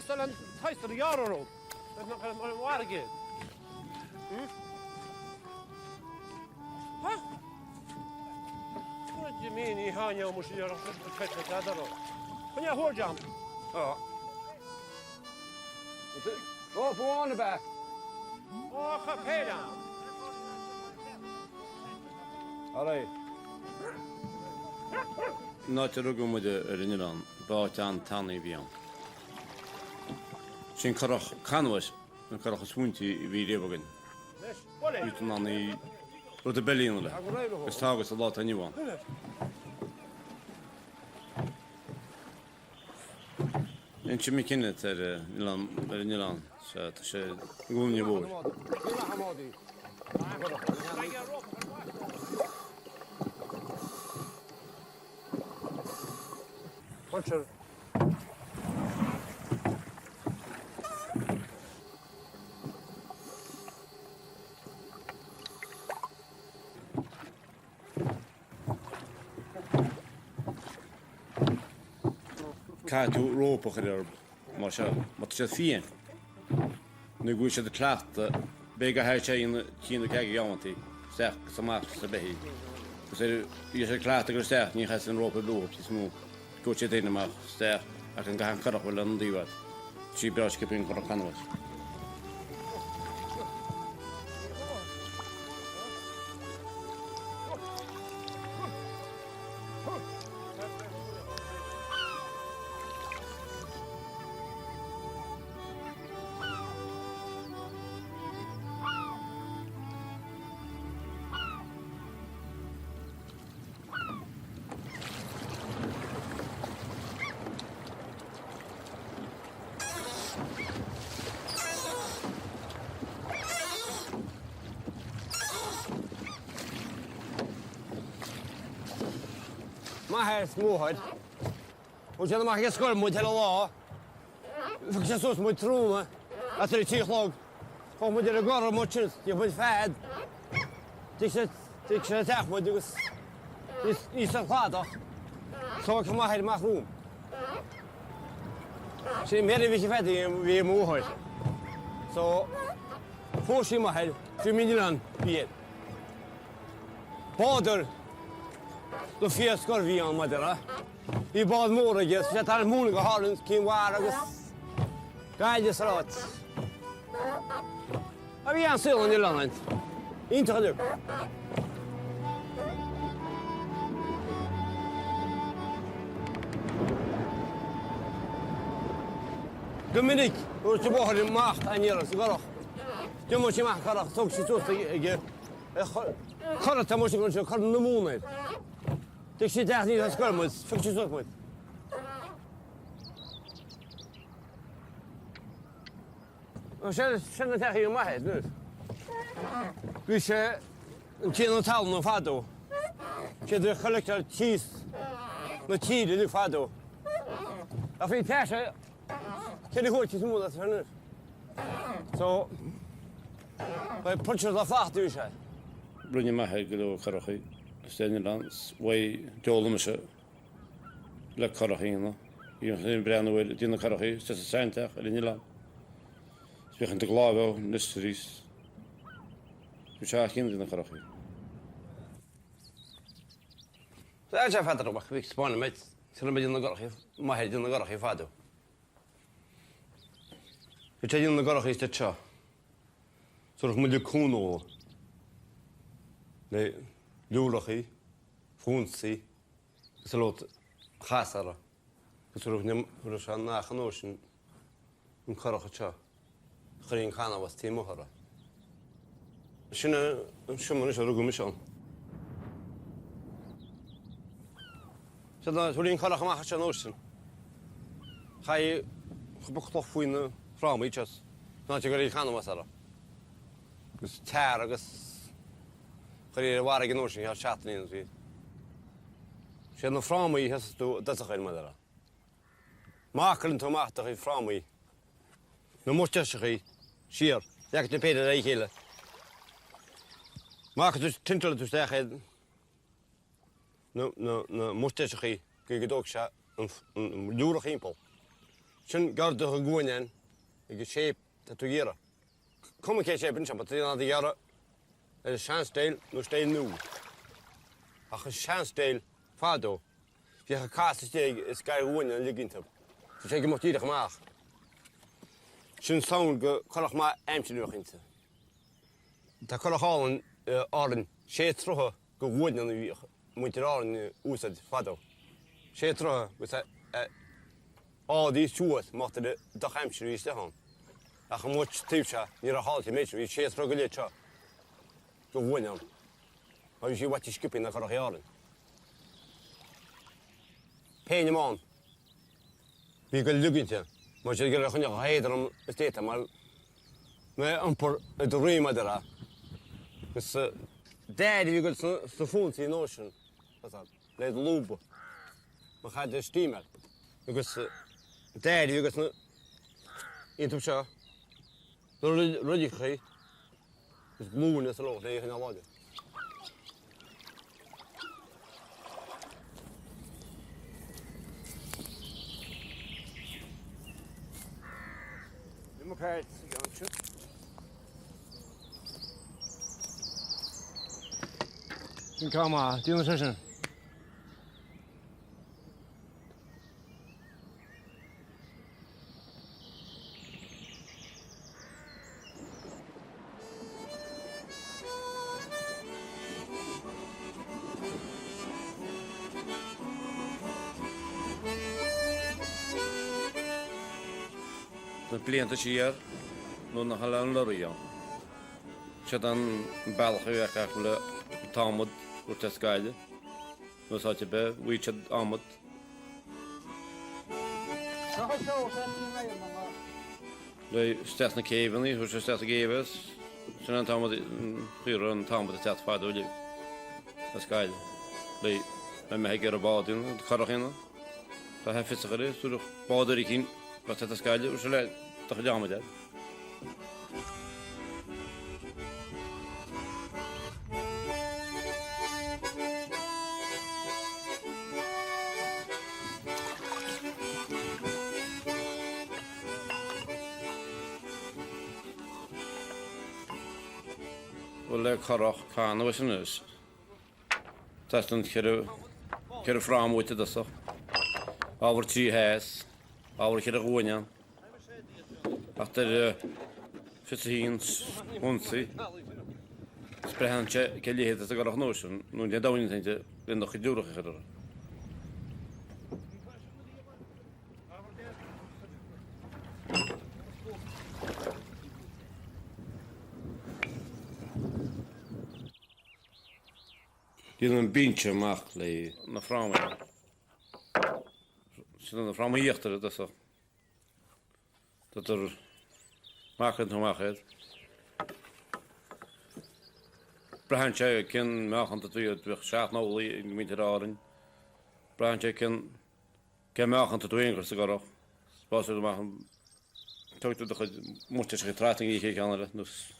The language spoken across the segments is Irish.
Castle and Tyson, the Yarrow Road. There's not going to water again. Huh? What do you mean, you hang your mush, you're not going to catch that, I don't know. When you're hold jump? Oh. Go for on the back. Oh, I can't pay down. All right. Not to go with the original, but on Tanny Bion. Sin Curach Canbháis na Curach swinty video again. Written on the rebellion. It's targets a lot anyone. En chimney kinnet Nilan, so to say, go in your board. Watcher. Katu rope och det Marshall, vad ska fien. Nu går ju det klart bägge här tjejen kino kage jamanti. Säk som att det blir. Så är det så klart att det står ni har sen rope blå upp små. Går ju det när så att kan han kara på landet ju att. Chibra ska på en Canbháis. Ma här småhöjd. Och sen man kan skål mot hela dag. För jag sås mot troma. Att det är tillslag. Kom med det går mot chans. Jag vill färd. Det ska ta mot det. I så klart. Så kan man här med rum. Så mer det vi färd vi småhöjd. Så får sig man här. För min land igen. Bådar. Då fiskar vi an med det. I bad morgon så jag tar många har en Canbháis. Gaeilge salat. Har vi ansökan i landet? Inte har du. Dominik, du ska bara ha makt att göra så går. Du måste makt kara så jag. Kara ta måste gå så kara nummer. Det är inte att jag ska mot, fick jag så mot. Och sen det här är med nu. Vi ska tjäna tal och fado. Ska det kollekta cheese. Med tid nu fado. Jag fick pärsa. Kan det gå till små där nu. Så vad puncher det fart du säger. Brunja med här och Curach. Stenlands way jolumse la Curachina. Ju har bränna väl dina Curach så sent eller Nilan. Spelar inte glava nystris. Du ska in dina Curach. Så jag fattar då vi spanar med så de dina Curach. Ma här dina Curach fado. Vi tar dina Curach istället så. Så de måste kunna. Nej. Lulachi, Frunzi, så låt Khasara. Så rohnem roshana khnoshin Curach. خرين Canbháis تيموهرة. شو منش رجوم مشان. شدا خرين Curach ما حشنا وشن. خاي خبقطف فين فرام يجس. ناتي خرين Canbháis سارا. بس تار بس خرين وارق نوشن يا شاطرين زي. شدا فرام يحس تو دسخ المدرة. ما كلنتو ما تخي فرامي. نموشتشخي شير ياك تبيد راي كيلا ما كنت تنتل تستاخذ نو موشتشخي كي دوكشا ندور خيمبل Sin garda go gúinein I go shape tá tú ghéara. Cuma cé shape sin, but tína dí gheara seanstéil nó stéil nú. Ach seanstéil fádó. Bhí a cásta stéig is gair gúine an liginnta. Tá sé go mo tíireach amach. Sin saoil go chorach má aimsúachinte. Tá chorach hálan álan sé trotha go gúine an bhí muintir álan úsad fádó. Sé trotha gus dí siúas máta doch aimsú í steán. Ach an muid tíbse ní a háiltí méid hí sé trotha go léite go gúine an. A bhí sí bhaití skipin na chorach álan. Péin amán. Bhí go luginnte. Mar sé gur chunne héidir am istéta mar me ampur do riime dera. Gus déir bhí go sa fúntaí nóisisin le lúba. Ma chaid stíime. Agus déir bhí gus intum seo ruidichaí gus múna sa lóch le chun áháide. Democrat, Johnson. Come on, do you understand? Den blianta siar nó na halan loríon. Se an bailcha ach le támod ú te Gaeilge. Nó sáte be bhuiid ámod. Le stes na céhannaí thu se stes a géhas, sin an támod chuir an támod a teat fád úile na Gaeilge. Le me gur a bádún chorachéna. Tá he fisachar sú bádarí cín ba te Gaeilge ú se le tá deamad. Well, le Curach Canbháis an ús. Tastan ceir frám úte dasach. Ábhar trí hés, ábhar ceir a gúine. Ach fysahín húnsaí. Sprehanse ce léhéad a garach nóisiún, nún de dáin teinte rinach dúracha cheir. Dín an bíntse amach le na fráma. Sin na fráma íochttar dasach. Dat maken tomached. Brandje ken maken dat we het zaad nou in de raren. Brandje ken maken dat we ingers garach. Pas we maken. Toch dat moet je getrating hier gaan dus.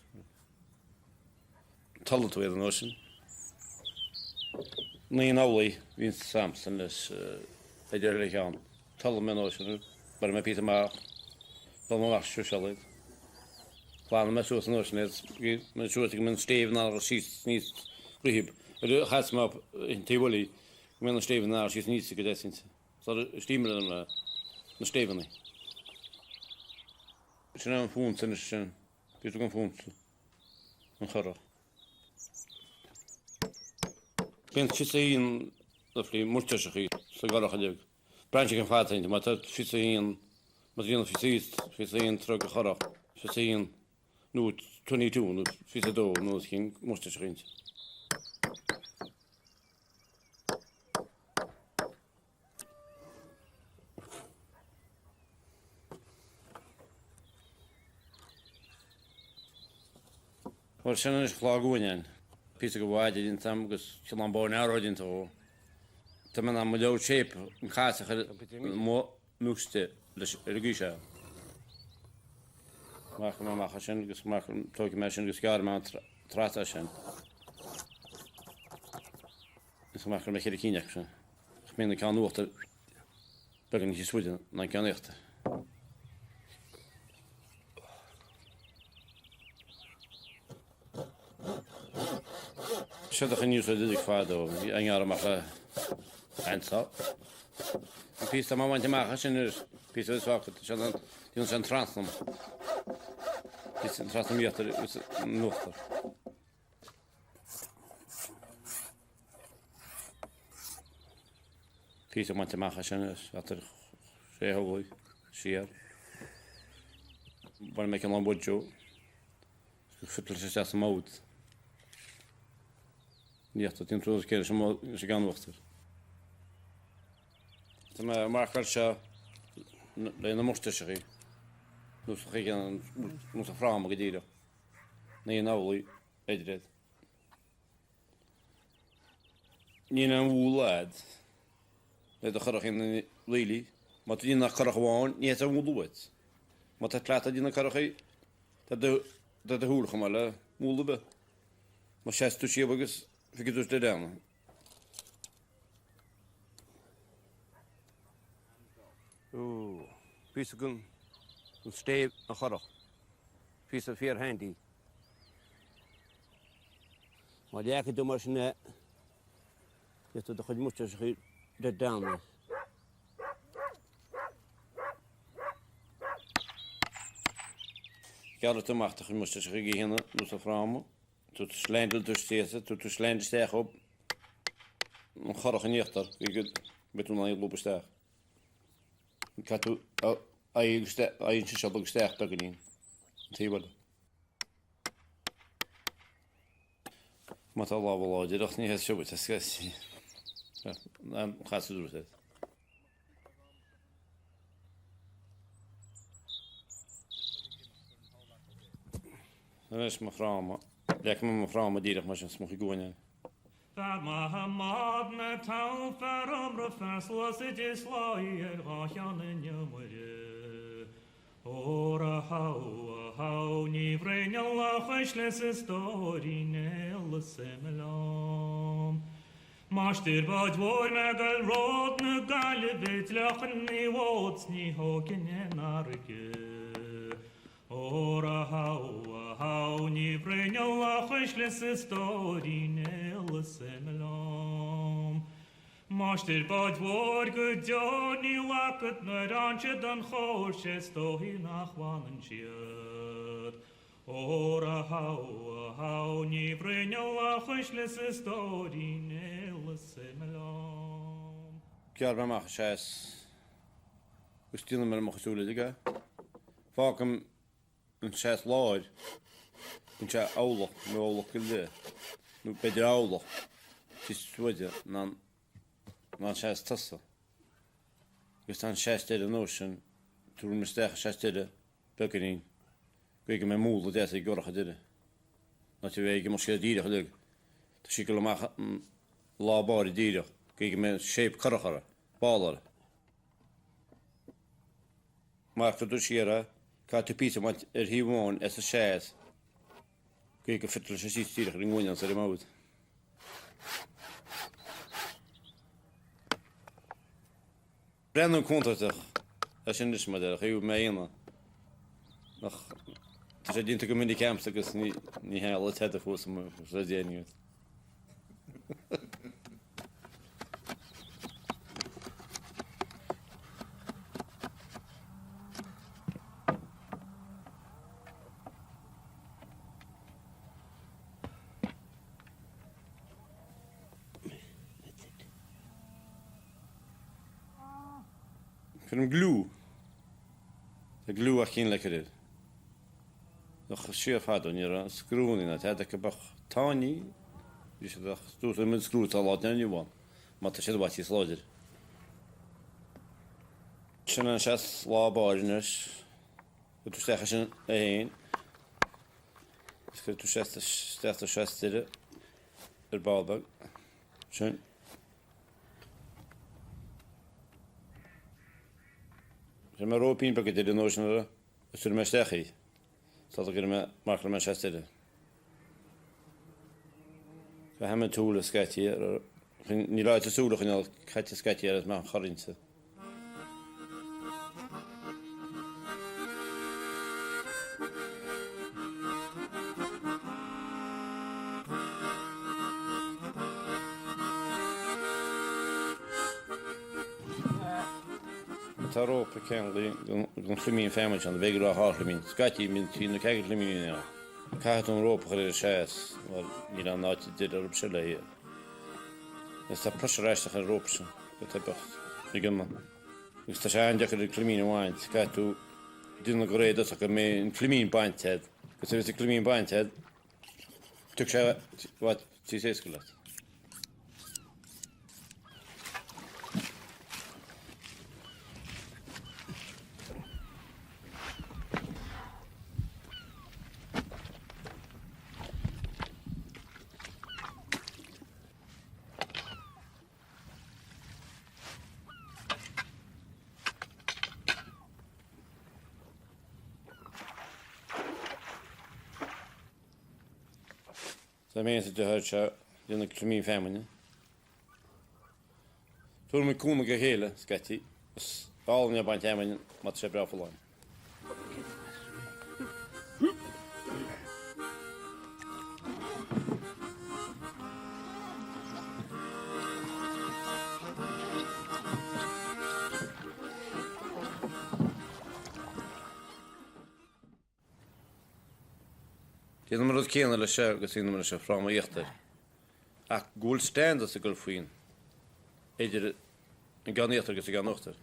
Talent weer de ocean. Nee nou wie Samson is ieder gaan. Talent men ocean. Maar met Pieter maar dan maar sociaal. Plan met zo'n ocean met zo'n men Steven naar precies niet rehab. Er gaat me op in D.I.Y. Men Steven naar precies niet zo gedesint. Zo stimuleren naar Steven. Zijn een fonds en zijn dit ook een fonds. Een Curach. Kent je zien dat die moesterschie zo Curach had. Brandje kan vaart zijn, maar dat fiets in maar die fiets in terug Curach. Fiets in nu 22 nu fiets door nu geen moesterschie. Wel, sy'n ys chlagwyn Pys o gwaed yn tam, gos sy'n am bod yn awr oedden to. Tam yn am o shape, yn chas ach mwste, rygysio. Mach yma mach asyn, gos mach togi me asyn, gos gair mewn trat asyn. Gos mach yma chyr i cyniach asyn. Ach mynd yn cael nhw o'ch bygyn i swydyn, na'n cael eich. Siad ach yn yw sydd ydyg ffad o, angar am ach ansa. Pys am awan ymach sy'n pys oedd swagod, sy'n sy'n transnam. Pys sy'n transnam ietter nwchter. Pys am awan ymach sy'n ater sé hogwy, siar. Bara mek an budjo. Fytler sig sett som out. Nieta tin tror sker som ganvakter. Som markar så det måste sig. Nu så gick måste fram och gedira. Nej navli edred. Nina wulad. Det خرخ in lili. ما تدينا خرخ وان نيتا ولوت. ما تطلعت دينا خرخي ده هول خماله مولبه. ما شاست شيء بقص في كتوش تدانا. Pysken een steep een gorg. Pysen 4 handy. Maar die eigenlijk doen maar snel. Je hebt toch moet je zich de dame. Ja, dat machtig moest zich beginnen, moest vrouwen. Tot slendel dus steeds, tot slendel steeg op. Een gorg en jechter, ik ben toen al heel lopen steeg. Ik had toen een schap steeg beginnen. Zie je wel. Maar dat wel je dacht niet het zo het is. Ja, dan gaat ze doen het. Dan is mijn vrouw, maar lekker met mijn vrouw, maar die maar eens mag ik gewoon. Mahamad metal faram rafasla sijisla gachan in yamure. Ora hau ni vrenya khashles story nel semelam. Mashtir badvor megal rod ne galbet lakhni wots ni hoken narke. Ora hau ni vrenya khashles story nel semelam. Mashtir badvor gudjani lakat naranche dan khoshe stohi nakhwanen shiat. Ora hau ni vrenya khashles story nel semelam. Kjær bij mij gezegd. We sturen met hem gezoelen digga. Vaak hem een zes laag. Een zes oude, met oude kilde. Nu bij de oude. Het is zoetje, dan zes tassen. We staan zes tegen de notion. Toen we sterk zes tegen Bekkening. Kijk mijn moeder dat ik gorg dit. Dat je weet je misschien dieren geluk. Dat zie ik allemaal laabare dieren. Kijk mijn shape karagara. Baller. Maar dat dus hier, kan je pizza met hier woon is een schijs. Kijk, vertel je ziet hier in wonen als er maar uit. Brandon komt het toch? Dat is een dus maar dat je mee in. Nog, dus je dient ook in die camps dat is niet heel het het voor ze zo die niet. Voor een glue. De glue was geen lekker is. Nog chef had dan hier schroeven in het. Had ik bach tani. Dus dat doet ze met schroeven al laten niet van. Maar het is wat je slager. Zijn chef labarnes. Het is zeggen zijn een. Het is steeds chef er balbak. Zijn Ze maar roep in pakket de notion is er maar zeggen. Zal ik er maar maken maar zetten. We hebben het tool skat hier. Niet uit de zoel gaan gaat je skat hier maar garinse. Taro per Canbháis gon flimín family an big ra harlimín. Skati min tín kegel flimín ja. Katon rope for chas, well, you know, not did a chile here. It's a pressure rest of ropes. The type of ligama. It's the shine jacket the flimín wine. Skatu didn't go read that in flimín pint head. Because there is a flimín pint head. Took what she says. Så menar att det hör så den klimin familjen. Tror mig kommer gå hela skatti. All ni bara inte mat så bra för lång. Det nummer att känna eller köra sin nummer att fram och efter. Att gold stand så går fin. Är det en garneter så går efter.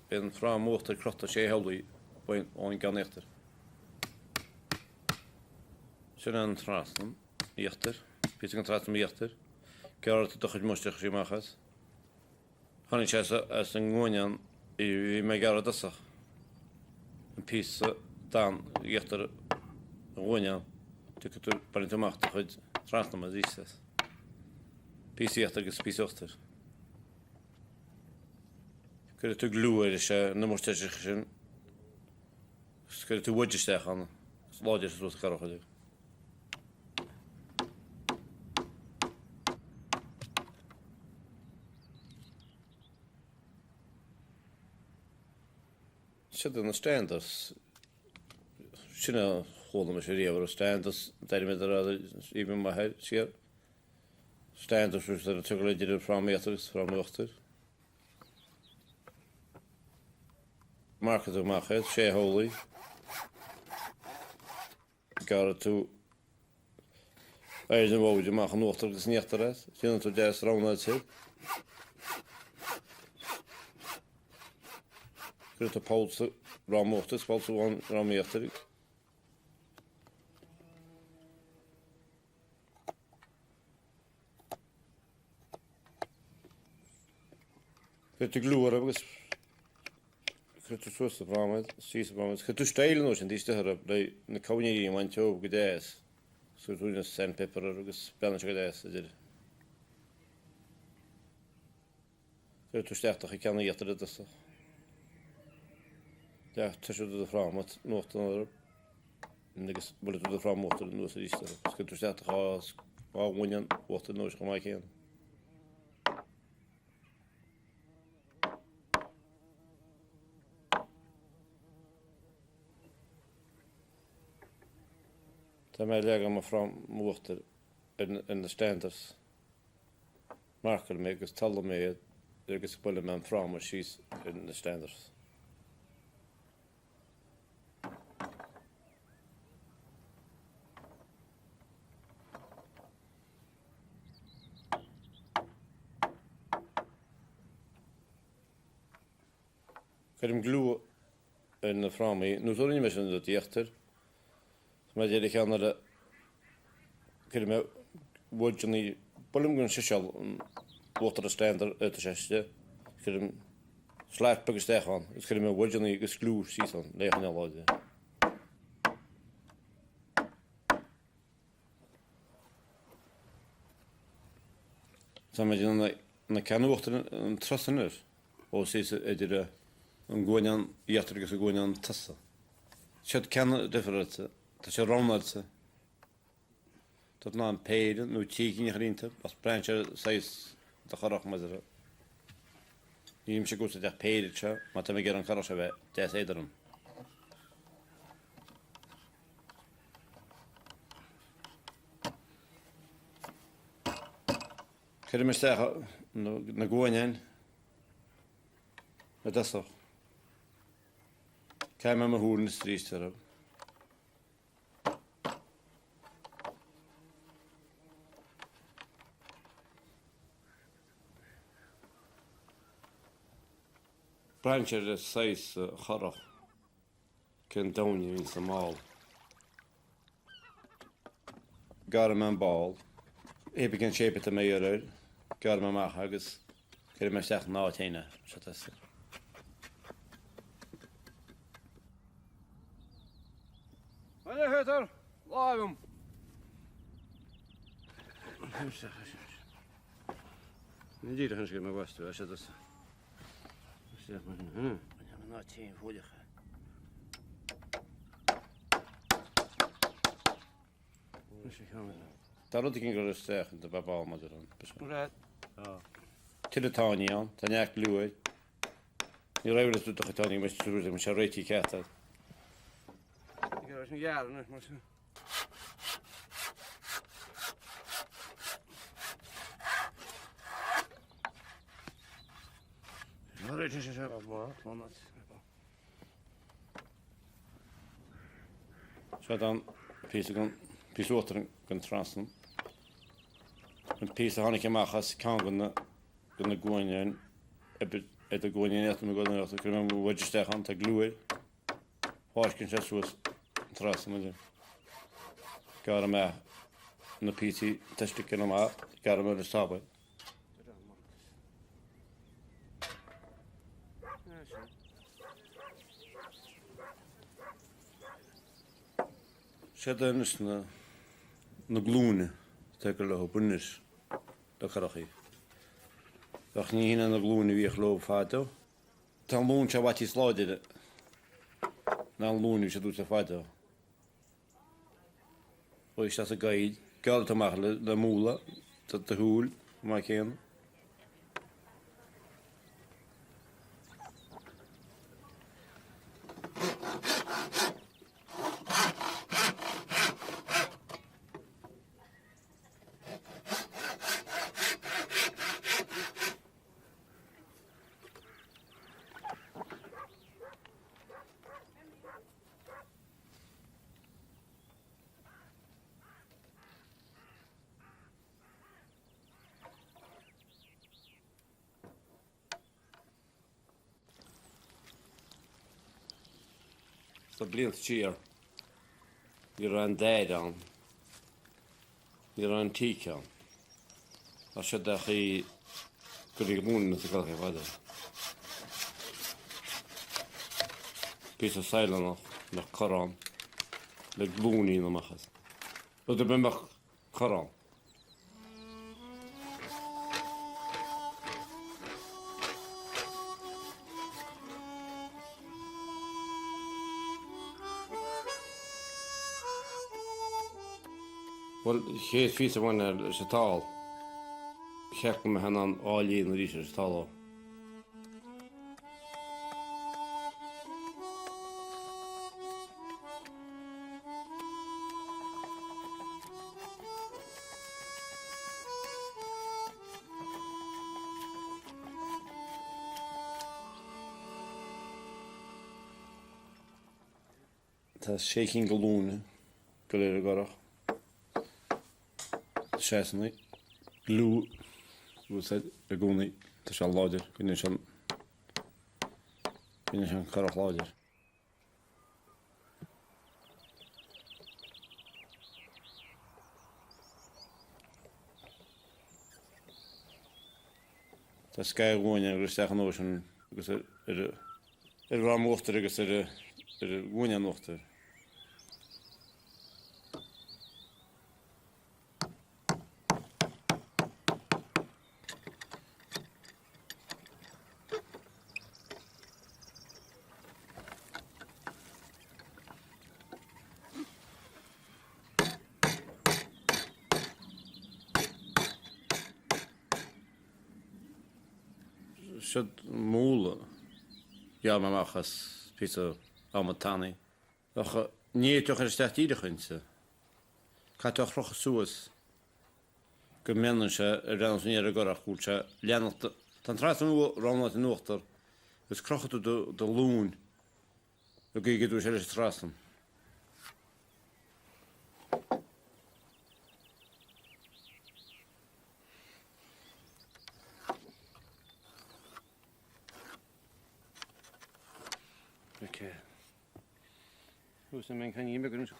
En fram motor krotta sig håll på en garneter. Så den trasten efter. Finns det kontrast med efter. Gör det då måste jag göra has. Han är så en gången i megara dessa. En pizza dan efter gången. Tycker du bara inte makt att träna med det. Pisi att det spis åter. Ska det glua det så nu måste jag säga. Ska det wodge stä han. Slåde så ska det hålla. Så det standards. Sina håller med sig över och standards där där even my head ser standards så det tycker jag det fram meters fram åter market och market share holy got to Eisen vad vi machen åter det snättare sen så där stråna sig för att pausa ram åter spalt så ram meter. Ska du glora på ska du så så framåt sys framåt ska du ställa något sen det här det när kan ju man tjå på det så du den sandpaper och spänna sig det så det ska du starta jag kan ge det så ja tar du framåt något när det borde du framåt nu så det ska du starta ha gången åt det nu ska man kan Ta med lägga mig fram mot en the standards. Marker mig och tala mig det ska spela man fram och she's in the standards. Kan glue en fram i nu så det inte mer det hjärter. Men det kan det kan med wodjeni bolumgun social water standard ut det kan släppa på stähan det kan med wodjeni exclude season det kan jag lägga så men när kan water en trassner och så är det en gången jätteligt så gången tassa kött kan det för att det ser ronald så tot na en peden nu chicken grinte pas brancher sägs det Curach med det ni måste gå till det peden så att man gör en Curach över det säger de kan du säga när gå igen med det så Cai me húr na strístar. Brancher is 6 Curach. Cyn dawni yn Samal. Gar mewn bol. Ebe gan shape it me yr. Gar mewn mach agus. Gyda mewn stach na teina. Siatas. Hadi höter. Lavum. Ne diyor hangi me bastı aşağıda. Zeg maar, ben nooit zien voor je. Daar had ik een gerust zeggen, de papa maar dan. Right. Til het aan Jan, dan jak luwe. Je rijdt het toch het aan met sturen, met zijn reetje kat. Ik heb eens een jaar nog maar. Ja, dat is zo wat. Så dan pisoter kan transen. En pisa han ikke machas kan kunna gå in ett gå in ett med gården att kunna vara just han ta glue. Harsken så transen med det. Gara med na PC testiken ma gara med det sabba. Shadens na glúne tekur lo bunnis da karachi. Dag nie hin na glúne wie geloof fato. Dan loon wat is lode. Na loon is doet se fato. O is dat een guide. Geld te maken de moela dat de hoel maar ken. Så blint cheer. Vi ran dädan. Vi ran tikan. Jag skadde i kurigmun så kallar jag vad det. Pisa silana med karam. Det gloni när man har. Och det blir karam. Wel, het fietsen van zijn taal. Gek met hen aan al je in de taal. Dat is shaking galoon, geleden garag. Scheiße, glue, was het begoni, dat is al lauder, kunnen schon karach lauder. Dat is kei gewoon en rustig aan ocean, dus warm water, dus gewoon aan water. Should moele. Ja, maar mag als pizza amatani. Doch niet toch een stad ieder gunste. Kan toch nog zoes. Gemennische ransnere gorach kulcha. Dan traat nu ronald in ochter. Dus krocht de loon. Nu gick du själv strassen. Okej. Hur som man kan ge mig grunsk.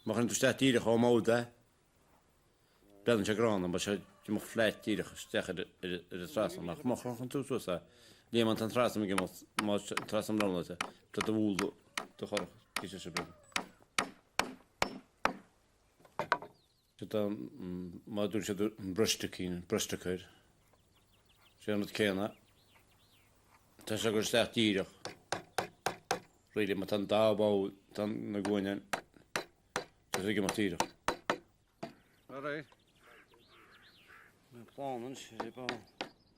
Maar gaan dus dat hier gewoon mode. Dan je graan, maar je moet flat hier zeggen de strassen maar mag gewoon toe zo sa. Iemand aan strassen maar strassen dan dat. Dat de woel toch gewoon is het zo. Dan maar doe je de brustekin. Zijn het kennen. Dat is ook sterk hier. Really met dan daarbouw dan gewoon en dat is maar hier. Alright. Plannen is wel.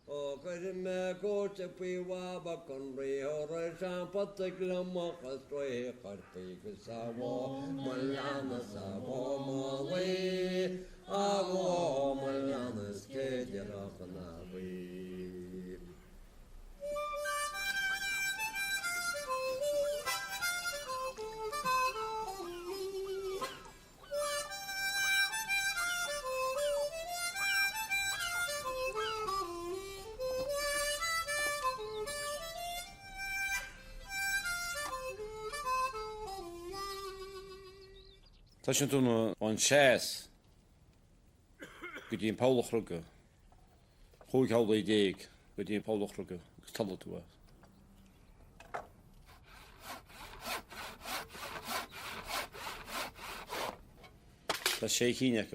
O me go te piwa ba con rio re san patekla mo khastoi kharti ke sawo malana sawo mo we awo malana ske jara khna we Dat je toen een chess. Kun je een pauwlogruggen. Goed houden idee. Kun je een pauwlogruggen. Ik stel het toe. Dat is geen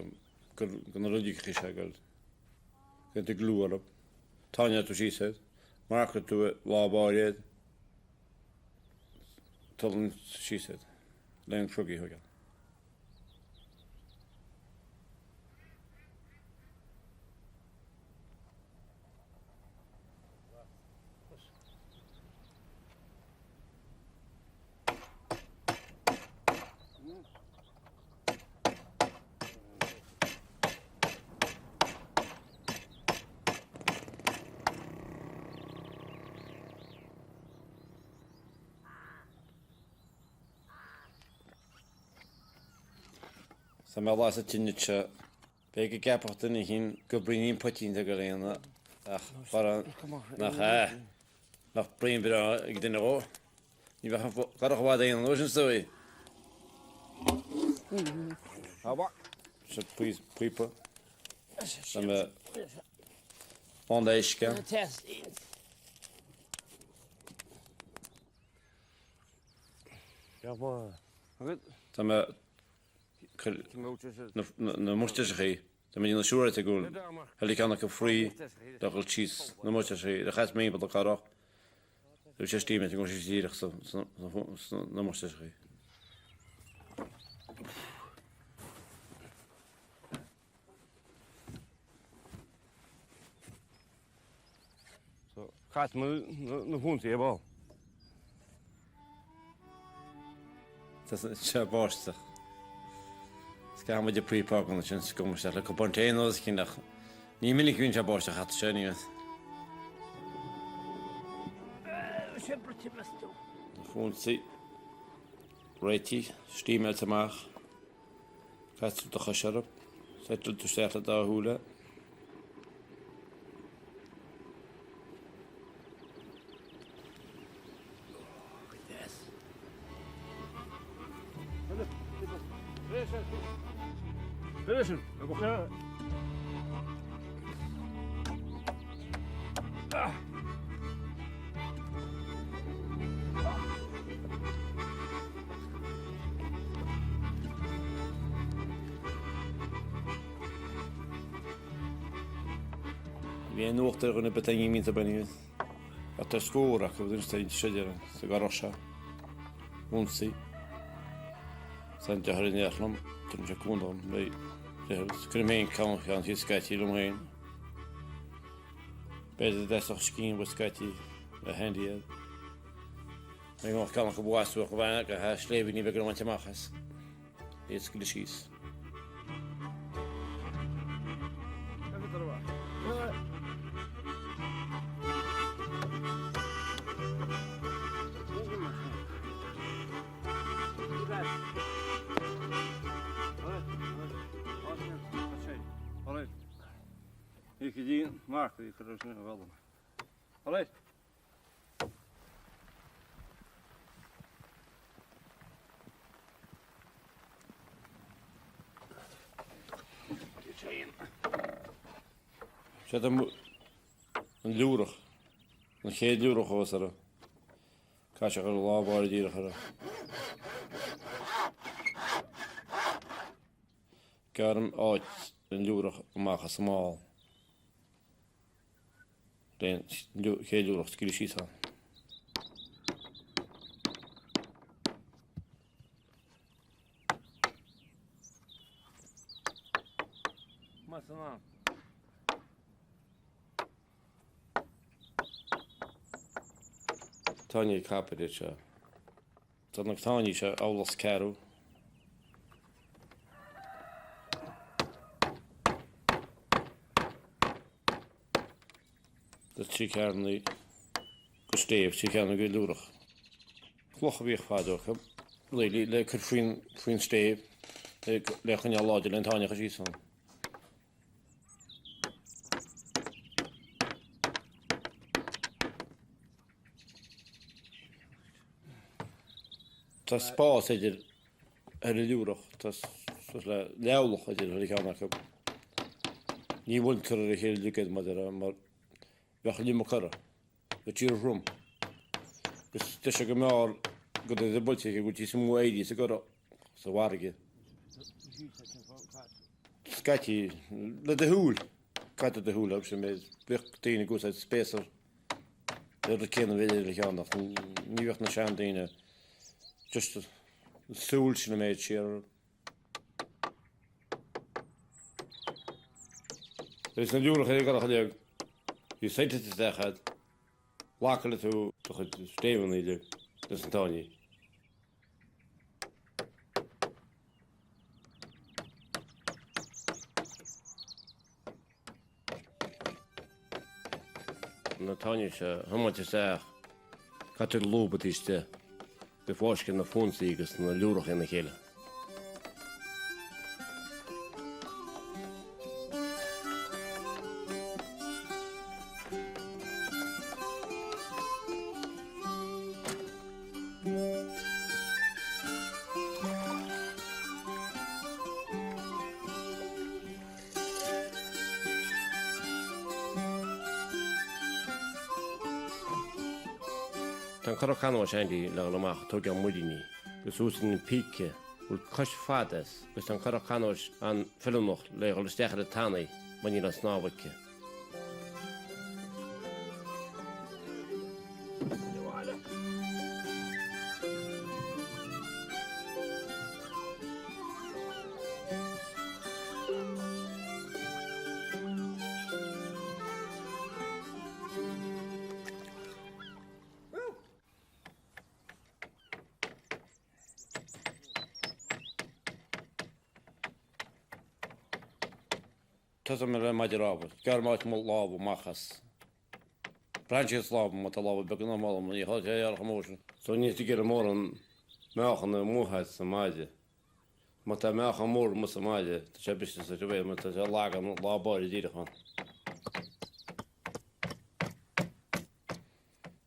kan een rudig geschakeld. Kun je gloer op. Tanja toe ziet het. Market toe waarbaar tot een ziet het. Lang fruggy hoor. Sam Allah sa tinitcha bege gapachten hin gobrin potin de galena ach bara nach brain bra ik den ro ni va gar go wada in losen so Haba. so please pipa sam foundation Ja maar. Goed. sam na mochte zich dan met een sure te gaan hel ik aan ik free dat wil cheese na mochte zich dat gaat mee met elkaar dus je steam met een hier zo na mochte zich Zo. Gaat me een hond hebben. dat is ja borst Ska ma de pre-park on the kommer ställa containers kinda. Ni vill inte vinna bara så hat schön. Hon si. Ready, stimmel te mag. Gaat du doch sharp. Sättel du starta da hula. Listen. Vi är nog där under betänkning inte bara nu. Att det skora kan du inte sköja så garage. Hon si. Sen jag har en jävla tror jag kunde med det skulle men kan hiska till dem här. Bättre det så skin was skati a handy. Men jag kan få boas så att jag här sleven ni väl inte mahas. Det skulle skis. Alright. Ik gedien, Mark, die er dus nog wel. Alright. Zet hem een lurig. Een geen lurig was er. Kan je er lawaai die er. Karm uit een lurig maken smal. Den geen lurig skili shisa. Masana. Tanya Kapadicha. Dan Tanya Aulas Karu. Dat zie ik haar niet gesteefd, zie ik haar nog lurig. Kloch weer vader ook. Lekker vriend steef. Leg je al laten en Tanya gezien van. Dat spaas is er lurig. Dat is leuwelig is er ik aan heb. Niet wil ik er heel lekker maar we gaan niet elkaar. Dat je room. Dus het is ook maar goed de bootje je moet je zo mooi die zo zo waardig. Skatje de hoel. Kat de hoel op zijn met weg tegen goed uit specer. Dat kennen we weer gaan nog niet weg naar Shandine. Just the soultje mee cheer. Er is natuurlijk heel erg leuk. Je ziet het daar gaat. Wakkelen toe toch het steven niet leuk. Dat is een Tony. Natanje, hoe moet je zeggen? Gaat het lopen is de voorschijn naar fondsiegers naar lurig in de gele. Dan Curach waarschijnlijk lagen maar toch aan moedini. Dus hoe is een piekje? Hoe kost vaders? Dus dan Curach aan veel nog leggen de sterke de tanden, wanneer dat snabeltje. Dat is een maatje Garmaat moet laven, machas. Branches laven, moet laven, beginnen allemaal, maar je gaat heel erg mooi. Zo niet te keren morgen, maken de moeheid maatje. Maar dat maken morgen moet ze maatje. Dat heb je dus weer, maar dat is lager, laabare dieren gaan.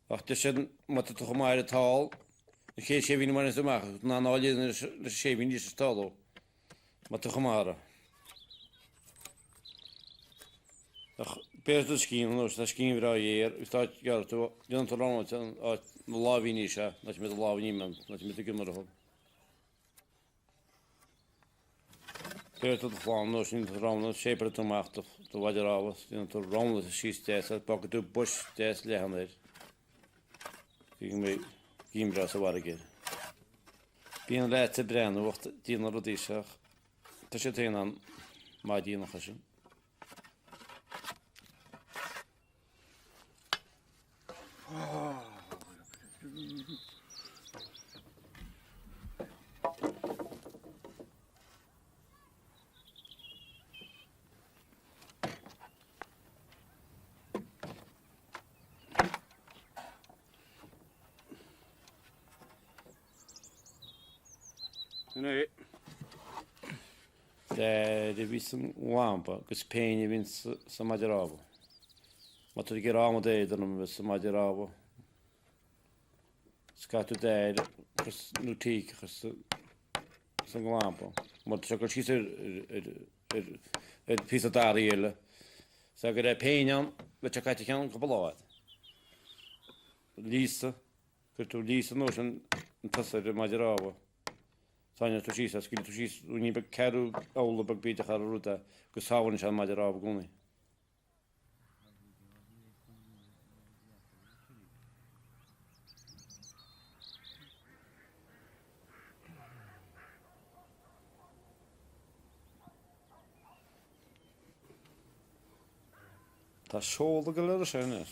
Ach, dus moet het toch maar het haal. Geen scheving maar eens te maken. Na al je de scheving niet te stellen. Maar toch maar. Pers de schien, dus dat schien weer hier. Ik sta ja, toe. Je dan te lang uit de lawie niet, dat je met de lawie niemand, dat je met de kinderen gaat. Pers tot de vlam, dus niet te rammen, schepen te maken, te wat er al was. Je te rammen, de schiet dat pakken de bos, dat liggen er. Ik mee, gimbra zo waar ik er. Bien laten brennen, wordt die naar de dis. Dat zit heen aan, maar die nog eens. Nej. Det visum lampa, gus peini vins samadiravo. Ma tu geramo de danum samadiravo. Skatu de gus nutik gus som lampa. Ma tu chakal chiser pisa dariele. Så det peinian, vet jag inte kan kopla. Lisa, tu Lisa no sen passar madiravo. Tanya tu chisa skil tu chis uni be karu aula be bita kharuta go sawan shan madara guni. Ta şolda galar şener.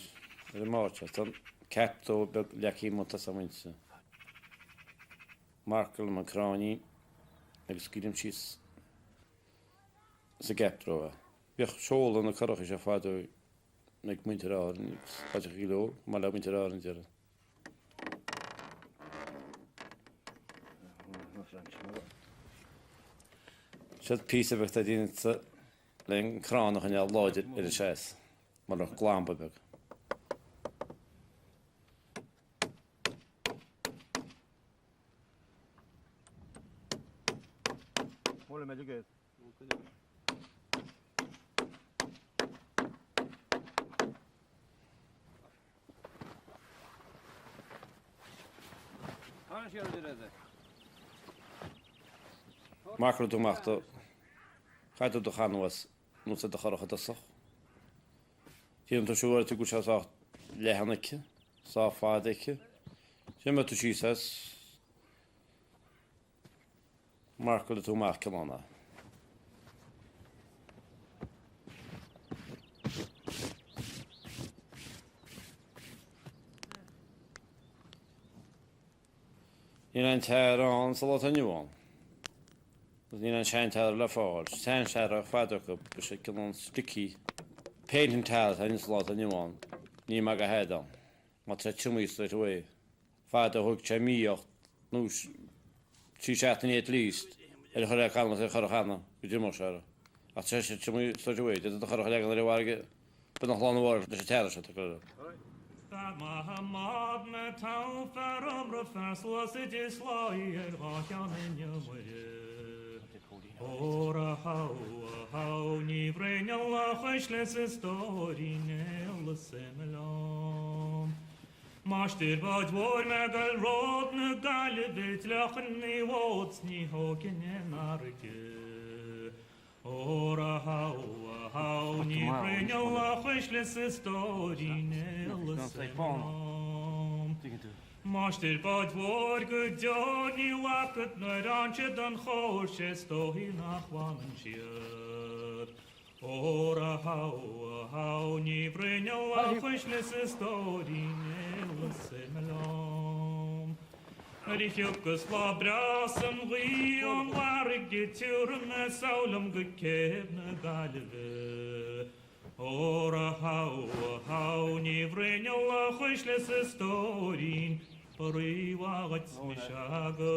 Det marcha tan kapto be laki mota samins. Markel Macroni agus skidum chis sa gapdro. Bech sjól an Curach is fado nek minterar nix. Paja kilo, mala minterar in jere. Sjat pisa bech da din len krana kan jag lade i det chas. Mala glampa bech. Håller med dig. Annars gör du det. Makro du machto. Gaat du gaan was. Moet ze de Curach dat zag. Hier om shoor te goed zou lehaneke. Sa fadeke. Je moet tu chisas. Marco du marka mana. Inan taran salatan yuan. Inan chantar la far. San shara fadaka bishkelon sticky. Painting tales and salatan yuan. Ni maga hedan. Matra chumi straight away. Fada hook chamiyo. Nus she shot in at least. El Curach kan was Curach we moshara. At says chumi straight away. Dat de Curach lekker warge. Ben nog lang war. Dus het hele zat te Mahamad metal farum refers was it is lawyer wakan in your Ora how ni vrenya la khashles story nel semelam Mashtir bad war megal rod ne galbet lakhni wotsni hoken narke Ora how ni vrenya la khashles story nel semelam Mashtir bad war gudjani lakat naranche dan khoshe stohi nakhwanen shir Ora how ni vrenya la khashles story nel semelam Rifjukas labrasen rion larig geturne saulum gekebne galve Ora how ni vrenya la khashles story Poriwagats mishagot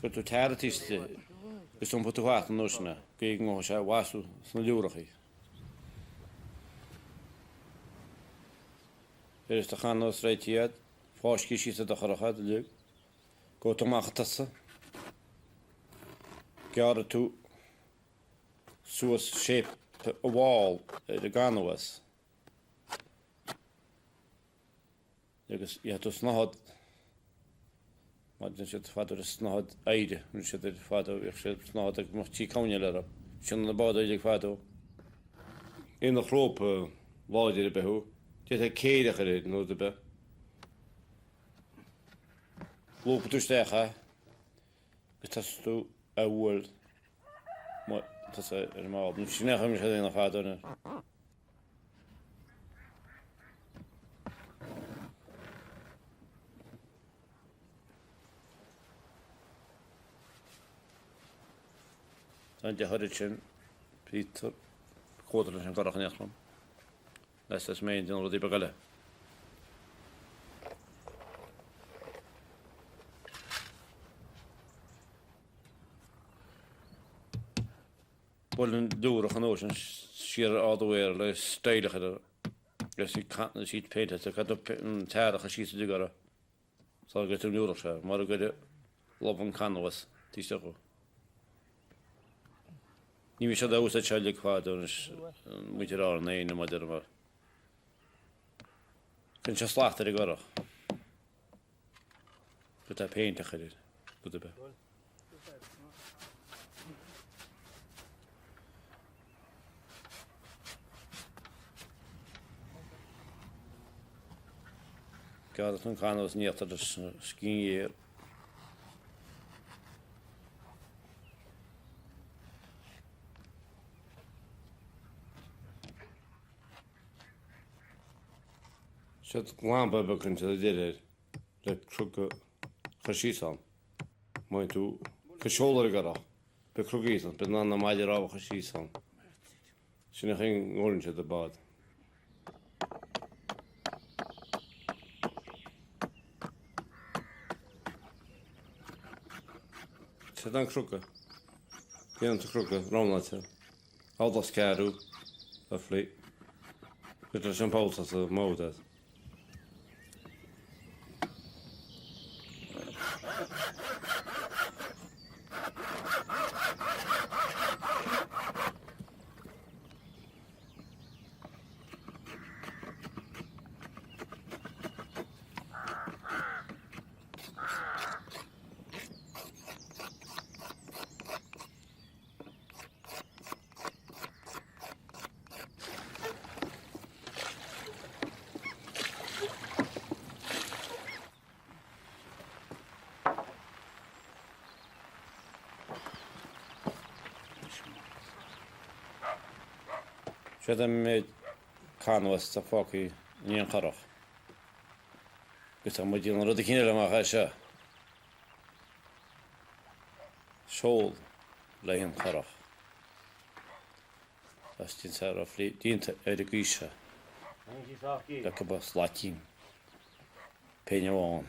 För du tar det ist som på toaten norsna gegen oss wasu snurrig. Er ist gaan nos reitiet. Fashki shisa de Curach lug. Go to machtassa. Gar to so shape a wall the gun was. Jag to snart Madden shit fader snart eide. Nu shit det fader jag shit snart jag måste kanjela. Känner bara det jag fader. In de groep var det behov. Det är keder nu det be. Loop du stegen. Det är så awol. Maar dat is helemaal. Misschien nog eens in de vader. Dan je Hurricane, Peter, groter dan Curach niet van. Dat is mijn ding wat die begalen. Bollen dúrach an óan siar áhfuir le steilecha gus í canna siad peinte a cad teach a sí du gara. Sá go tú nuúach se, mar a goide lob an canhas tíiste go. Ní mi se ús a teile cháú muidir á na éine maidir mar. Cinn se sláachtar I garach. Go tá peinte chuir bud be. Gad an canhas níotar scín Siad glába becinn a déir le trúga chasíán. Main tú chusólar garach be crugaíán, be ná na maidir á chasíán. Sinna chin ggóirse a bad. Siad an cruga. Céan tú cruga rámlaite. Ádas cearú a flí. Bit an pátas a módas. Siad am méid canhas a fácaí ní an charach. Gus am muid an rud a cíine amach se. Seol le an charach. As tín sa a flí dínta ar a gíise. Le go bas latín. Peine bháin.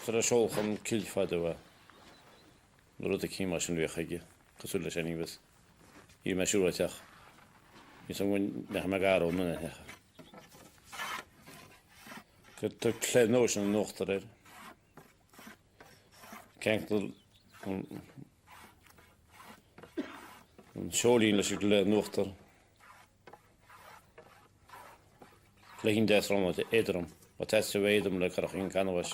Fyr a siol chan cilfad yw e. Rwyd y cym as yn wych agi. Cyswyle sy'n un fydd. I mae siwr o tiach. I sy'n gwyn nech mae garo mynd eich. Gyda cled nos yn nôchtar er. Cankl yn siolin lys i gled nôchtar. Le hyn des rhan o edrum. O test y weidum le carach yn Canbháis.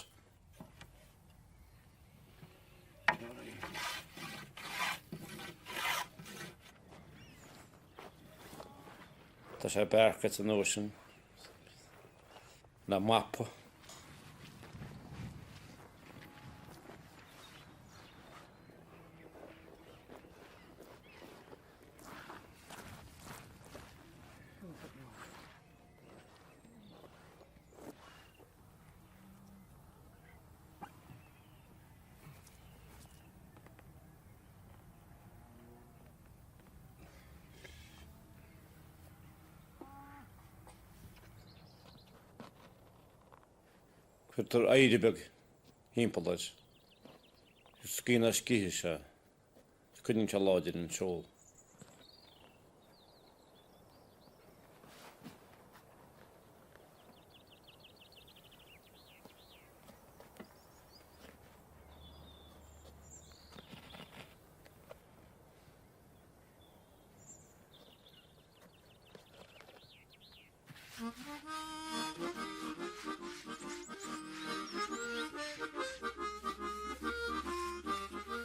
Ta sé bercat yn ocean. Na map. Fyr eiribeg himpalais. Sgyn a sgihis a. Cynnig sialadir yn siol.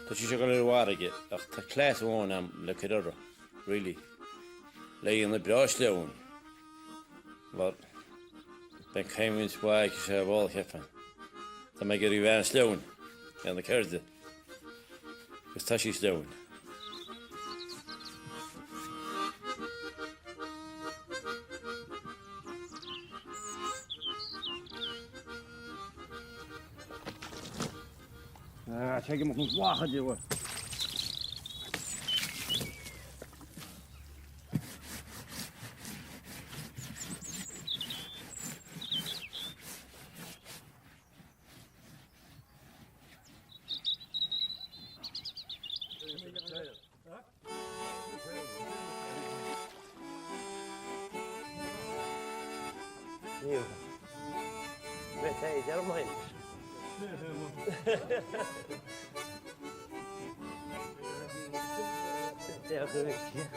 Ta si gael ei warige, ach ta clas o'n am le cyrra, really. Le yn y bras lewn. Wel, ben caimwyn swaig sy'n bol chefan. Ta mae gyda i fan slewn, yn y cyrda. Gys ta si slewn. Zeg hem nog een wagen, jongen. hier. Met hij er omheen. Ja, gelukkig.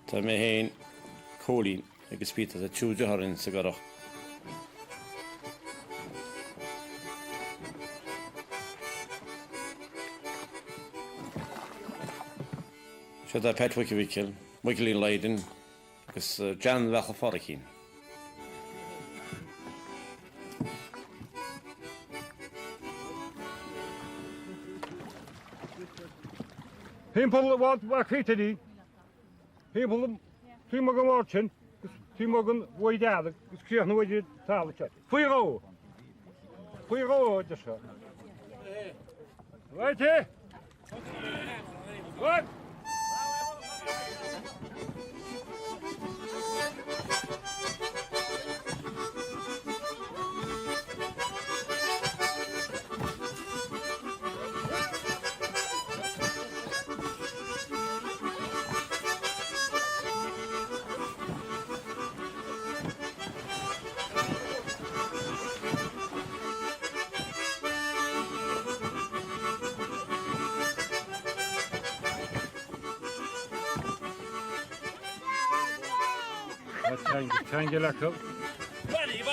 Tá mé héin cólín agus spí a túúdeharinn sa garach. Se a Petwick Wikel, Michaelín Leiden agus Jan Wecha Farachín. Himpel wat kriet Himpel tí mag martin, tí mag an bhide gus críoch na bhide tálaite. Fuiró. Fuiró de se. Leite? What? Tangi lakıl. Buddy.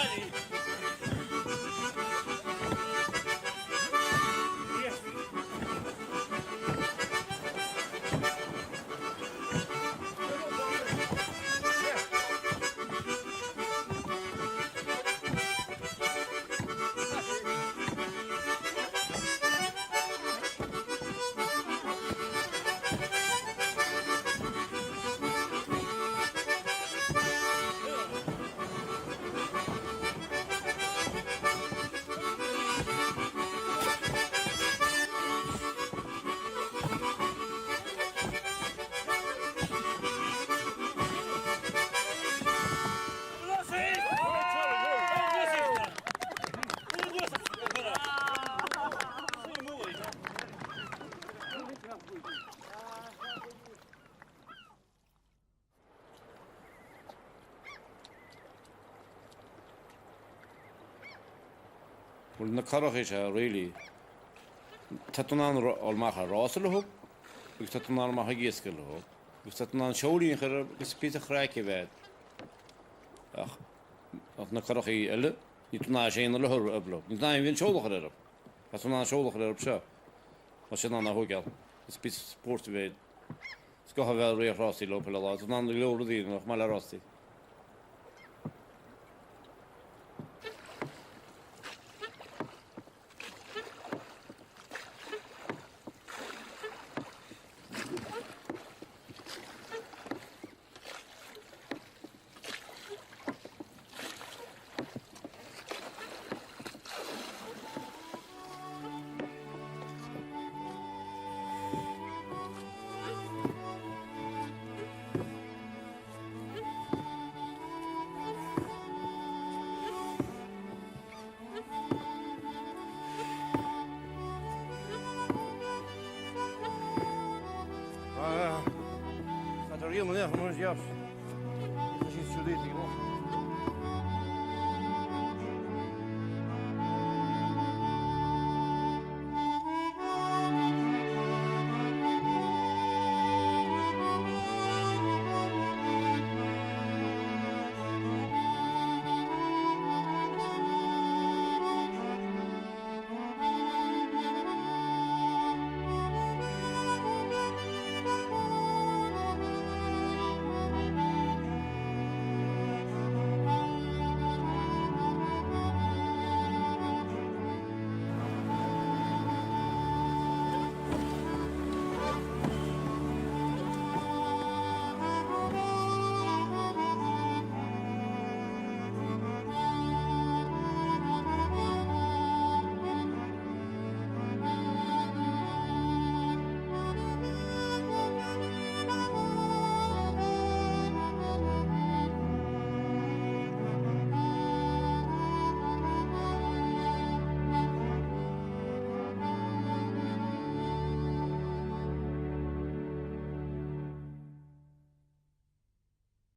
Well, na Curach is really. Tatunan almacha rasel ik tatunan almacha giskel ik tatunan showlin ger spite graike wet. Ach, na Curach elle, niet na zijn alle hor uplo. Niet na win show ger. Tatunan show ger op zo. Als je dan na hogal. Spite sport wet. Ska ha wel weer rasti lopen la. Tatunan de lorde die nog maar rasti. Gaat er helemaal nergens, maar ja. Precies zo dit hier.